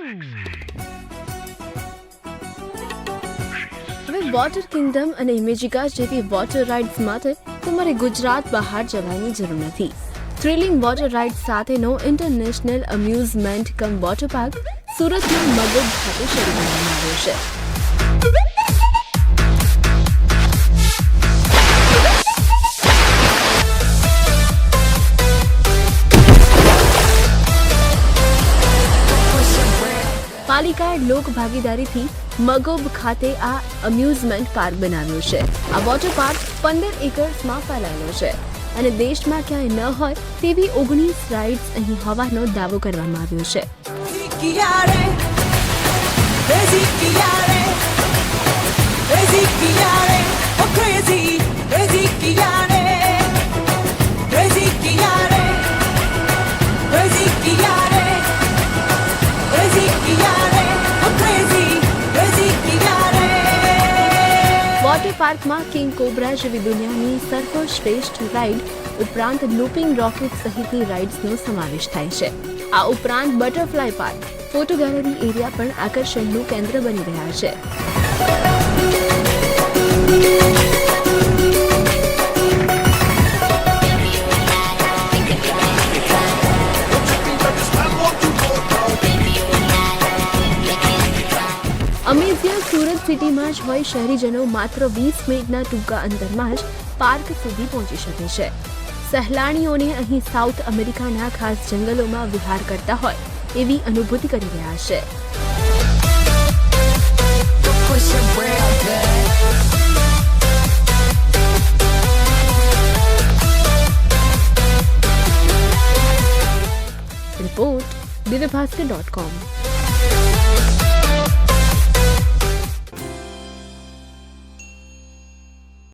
હવે water Kingdom અને ઇમેજિકા જેવી વોટર રાઇડ્સ માટે તમારે ગુજરાત બહાર જવાની જરૂર નથી. થ્રિલિંગ વોટર રાઇડ્સ સાથેનો ઇન્ટરનેશનલ અમ્યુઝમેન્ટ કમ વોટર પાર્ક સુરતના મગોબ ખાતે શરૂ કરવામાં આવ્યો છે. પાલિકા લોક ભાગીદારીથી મગોબ ખાતે આ અમ્યુઝમેન્ટ પાર્ક બનાવ્યો છે. આ વોટર પાર્ક 15 એકર્સમાં ફેલાયેલો છે અને દેશમાં ક્યાંય ન હોય તેવી 19 રાઇડ્સ અહીં હોવાનો દાવો કરવામાં આવ્યો છે. વોટર પાર્કમાં કિંગ કોબ્રા જેવી દુનિયાની સર્વશ્રેષ્ઠ રાઇડ ઉપરાંત લૂપિંગ રોકેટ સહિતની રાઇડ્સનો સમાવેશ થાય છે. આ ઉપરાંત butterfly park, photo gallery area પણ આકર્ષણનું કેન્દ્ર બની રહ્યા છે. અમેઝિયા સુરત સિટીમાં જ હોય શહેરીજનો માત્ર 20 મિનિટના ટૂંકા અંતરમાં જ પાર્ક સુધી પહોંચી શકે છે. સહેલાણીઓને અહીં સાઉથ અમેરિકાના ખાસ જંગલોમાં વિહાર કરતા હોય એવી અનુભૂતિ કરી રહ્યા છે. Report divyabhaskar.com